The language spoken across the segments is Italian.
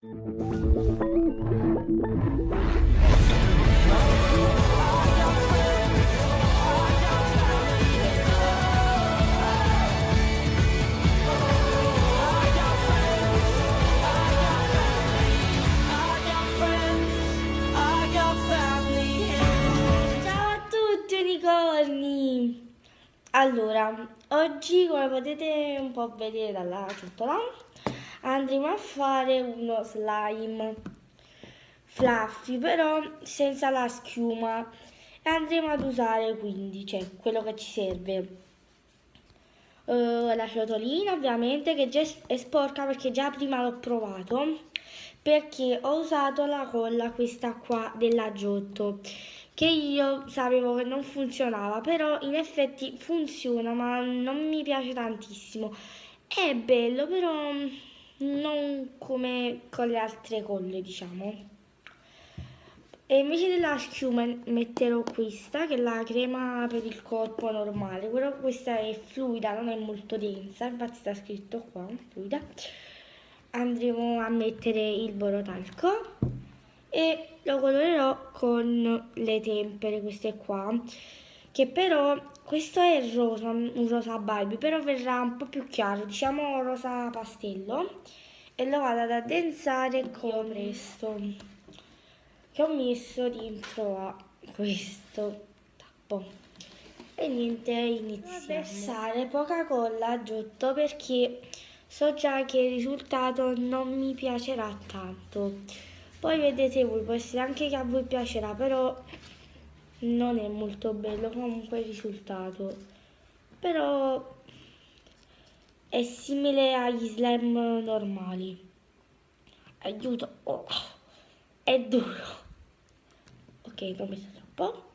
Ciao a tutti unicorni! Allora, oggi come potete un po' vedere dalla ciotola, andremo a fare uno slime fluffy però senza la schiuma e andremo ad usare quindi, cioè quello che ci serve. La ciotolina ovviamente che già è sporca perché già prima l'ho provato perché ho usato la colla questa qua della Giotto che io sapevo che non funzionava però in effetti funziona ma non mi piace tantissimo, è bello però non come con le altre colle diciamo. E invece della schiuma metterò questa, che è la crema per il corpo normale, però questa è fluida, non è molto densa, infatti sta scritto qua, fluida. Andremo a mettere il borotalco e lo colorerò con le tempere, queste qua, che però, questo è rosa, un rosa Barbie, però verrà un po' più chiaro, diciamo rosa pastello, e lo vado ad addensare con presto che ho messo dentro a questo tappo. E niente, iniziamo. A versare poca colla giotto perché so già che il risultato non mi piacerà tanto. Poi vedete voi, può essere anche che a voi piacerà, però non è molto bello comunque il risultato. Però è simile agli slime normali. Aiuto, oh, è duro. Ok, l'ho messo troppo,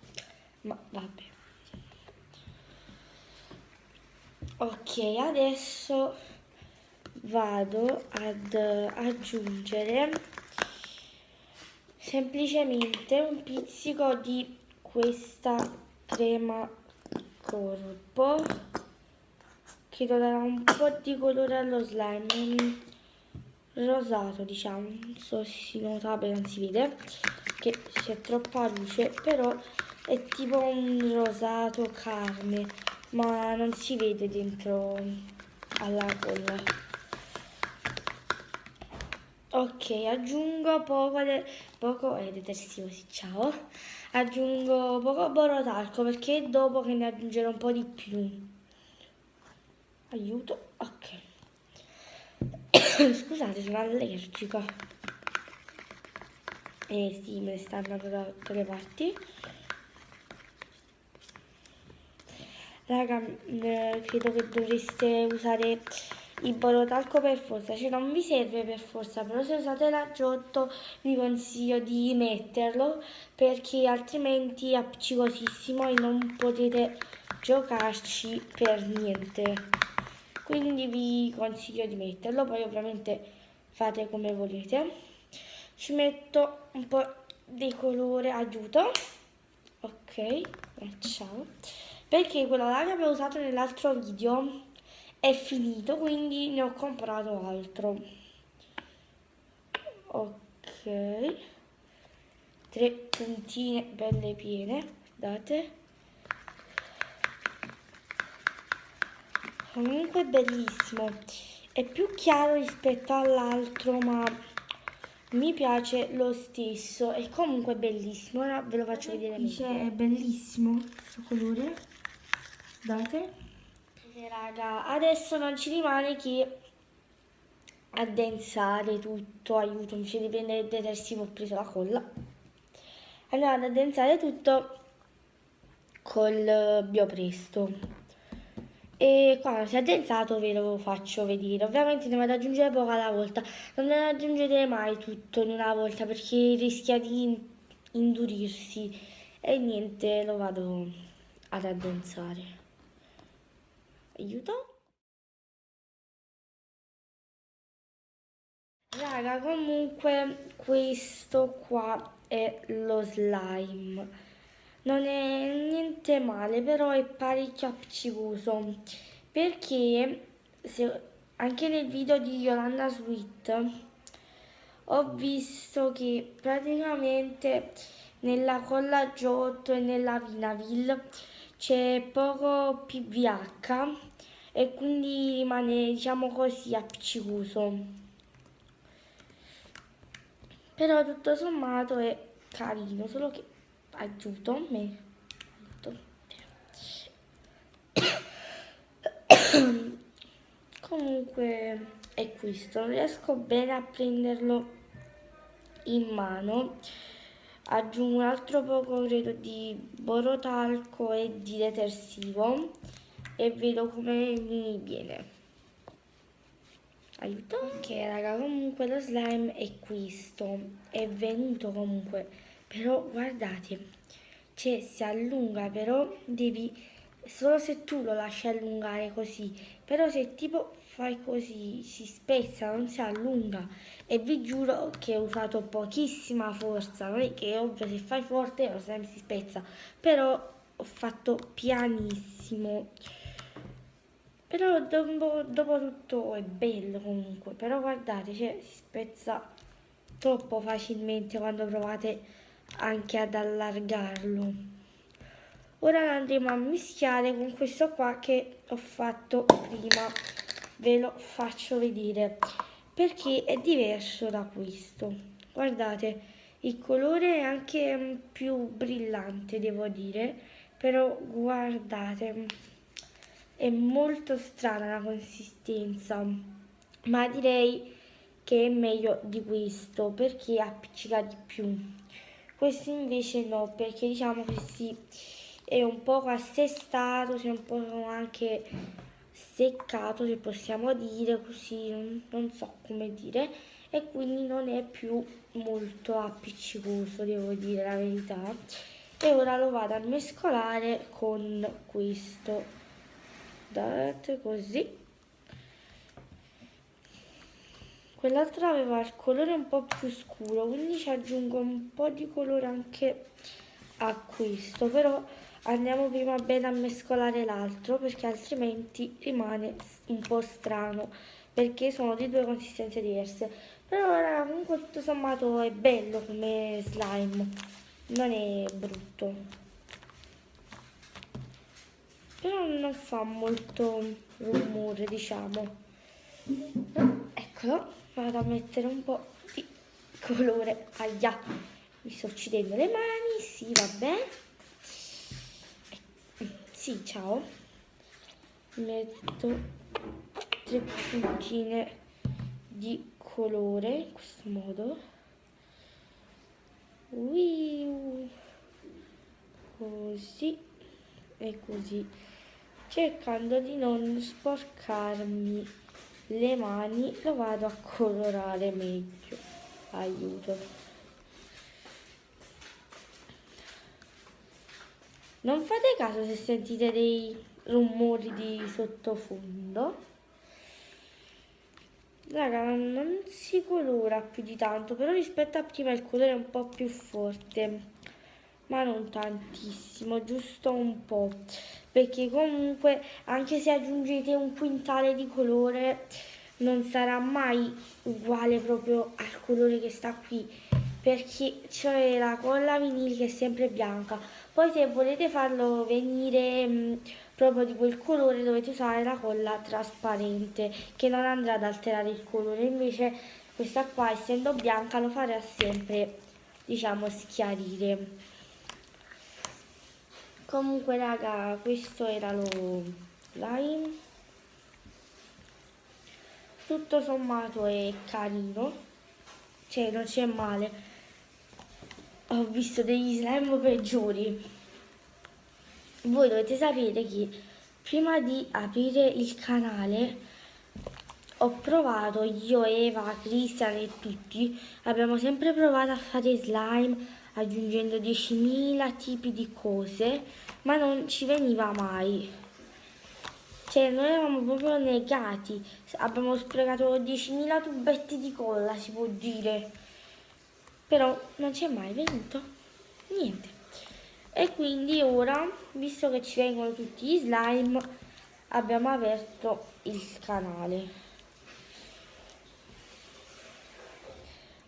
ma vabbè. Ok, adesso vado ad aggiungere semplicemente un pizzico di questa crema corpo che darà un po' di colore allo slime, rosato diciamo, non so se si nota bene, non si vede che c'è troppa luce, però è tipo un rosato carne, ma non si vede dentro alla colla. Ok, aggiungo poco detersivo, sì, ciao. Aggiungo poco borotalco perché dopo che ne aggiungerò un po' di più. Aiuto, ok. Scusate, sono allergica. Eh sì, me ne sta andando da tutte le parti. Raga, credo che dovreste usare il borotalco per forza, cioè non vi serve per forza, però se usate l'aggiotto vi consiglio di metterlo perché altrimenti è appiccicosissimo e non potete giocarci per niente. Quindi vi consiglio di metterlo, poi ovviamente fate come volete. Ci metto un po' di colore, aiuto. Ok, ciao. Perché quello là che avevo usato nell'altro video è finito, quindi ne ho comprato altro. Ok, 3 puntine belle piene, guardate. Comunque è bellissimo, è più chiaro rispetto all'altro, ma mi piace lo stesso, è comunque bellissimo. Ora ve lo faccio vedere meglio. È bellissimo questo colore, guardate. E raga, adesso non ci rimane che addensare tutto, aiuto, invece di prendere il detersivo ho preso la colla. Andiamo ad addensare tutto col Biopresto. E quando si è addensato ve lo faccio vedere. Ovviamente ne vado ad aggiungere poco alla volta, non ne aggiungete mai tutto in una volta perché rischia di indurirsi. E niente, lo vado ad addensare. Aiuto? Raga, comunque questo qua è lo slime. Non è niente male, però è parecchio appiccicoso. Perché anche nel video di Yolanda Sweet ho visto che praticamente nella colla Giotto e nella Vinavil c'è poco PVH e quindi rimane, diciamo così, appiccicoso. Però tutto sommato è carino, solo che aiuto me. Comunque è questo, non riesco bene a prenderlo in mano. Aggiungo un altro poco credo di borotalco e di detersivo e vedo come mi viene. Aiuto. Ok raga, comunque lo slime è questo, è venuto comunque, però guardate, cioè si allunga, però devi, solo se tu lo lasci allungare così, però se tipo fai così si spezza, non si allunga e vi giuro che ho usato pochissima forza, non è che è ovvio se fai forte lo slime si spezza, però ho fatto pianissimo. Però dopo tutto è bello comunque, però guardate, cioè, si spezza troppo facilmente quando provate anche ad allargarlo. Ora lo andremo a mischiare con questo qua che ho fatto prima, ve lo faccio vedere, perché è diverso da questo. Guardate, il colore è anche più brillante, devo dire, però guardate, è molto strana la consistenza, ma direi che è meglio di questo perché appiccica di più. Questo invece no, perché diciamo che sì, è un po' assestato, si è un po' anche seccato, se possiamo dire così, non so come dire, e quindi non è più molto appiccicoso, devo dire la verità. E ora lo vado a mescolare con questo. Date così. Quell'altro aveva il colore un po' più scuro, quindi ci aggiungo un po' di colore anche a questo, però andiamo prima bene a mescolare l'altro perché altrimenti rimane un po' strano, perché sono di due consistenze diverse. Però ora comunque tutto sommato è bello come slime, non è brutto, però non fa molto rumore, diciamo. Eccolo, vado a mettere un po' di colore. Aia, mi sto uccidendo le mani, sì, vabbè. Sì, ciao. Metto 3 puntine di colore in questo modo. Così e così, cercando di non sporcarmi le mani, lo vado a colorare meglio. Aiuto. Non fate caso se sentite dei rumori di sottofondo. Raga, non si colora più di tanto, però rispetto a prima il colore è un po' più forte, ma non tantissimo, giusto un po', perché comunque anche se aggiungete un quintale di colore non sarà mai uguale proprio al colore che sta qui, perché c'è la colla vinile che è sempre bianca. Poi se volete farlo venire proprio di quel colore dovete usare la colla trasparente che non andrà ad alterare il colore, invece questa qua essendo bianca lo farà sempre, diciamo, schiarire. Comunque raga, questo era lo slime, tutto sommato è carino, cioè non c'è male. Ho visto degli slime peggiori. Voi dovete sapere che prima di aprire il canale ho provato, io, Eva, Cristian e tutti, abbiamo sempre provato a fare slime aggiungendo 10.000 tipi di cose, ma non ci veniva mai. Cioè, noi eravamo proprio negati, abbiamo sprecato 10.000 tubetti di colla, si può dire, però non ci è mai venuto niente. E quindi ora, visto che ci vengono tutti gli slime, abbiamo aperto il canale.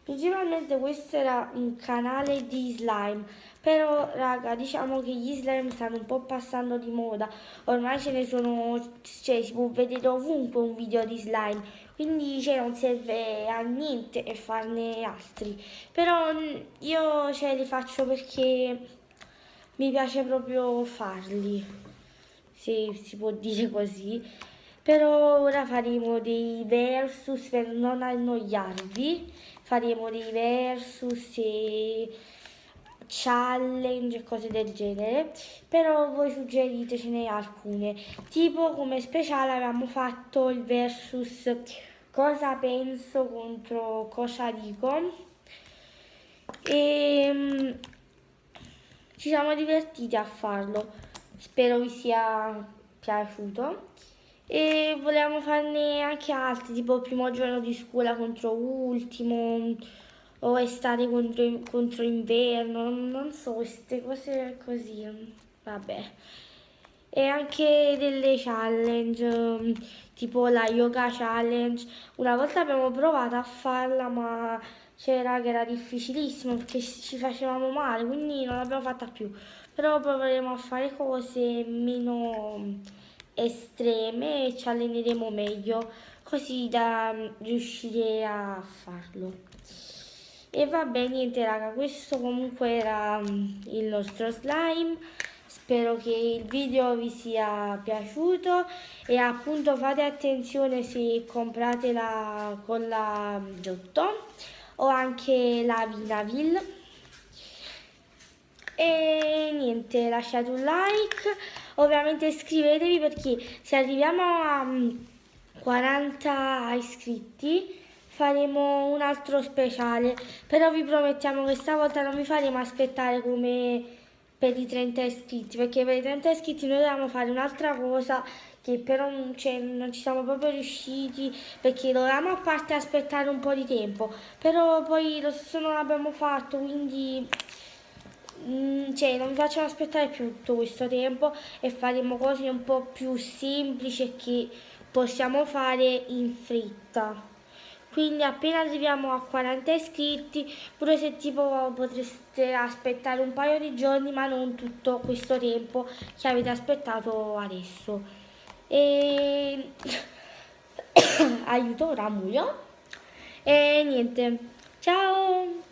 Principalmente questo era un canale di slime, però raga, diciamo che gli slime stanno un po' passando di moda, ormai ce ne sono, cioè si può vedere ovunque un video di slime, quindi cioè, non serve a niente e farne altri, però io li faccio perché mi piace proprio farli, se si può dire così. Però ora faremo dei versus per non annoiarvi, faremo dei versus e challenge e cose del genere, però voi suggeritecene alcune. Tipo come speciale avevamo fatto il versus cosa penso contro cosa dico e ci siamo divertiti a farlo, spero vi sia piaciuto. E volevamo farne anche altri, tipo primo giorno di scuola contro ultimo, o estate contro inverno, non so, queste cose così, vabbè. E anche delle challenge, tipo la yoga challenge. Una volta abbiamo provato a farla, ma c'era che era difficilissimo perché ci facevamo male, quindi non l'abbiamo fatta più. Però proveremo a fare cose meno estreme e ci alleneremo meglio, così da riuscire a farlo. E vabbè, niente raga, questo comunque era il nostro slime. Spero che il video vi sia piaciuto e appunto fate attenzione se comprate la colla Giotto o anche la Vinavil. E niente, lasciate un like, ovviamente iscrivetevi perché se arriviamo a 40 iscritti faremo un altro speciale, però vi promettiamo che stavolta non vi faremo aspettare come per i 30 iscritti, perché per i 30 iscritti noi dovevamo fare un'altra cosa che però non ci siamo proprio riusciti, perché dovevamo a parte aspettare un po' di tempo, però poi lo stesso non l'abbiamo fatto, quindi non vi facciamo aspettare più tutto questo tempo e faremo cose un po' più semplici e che possiamo fare in fretta. Quindi appena arriviamo a 40 iscritti, pure se tipo potreste aspettare un paio di giorni, ma non tutto questo tempo che avete aspettato adesso. E aiuto Ramuio. E niente, ciao!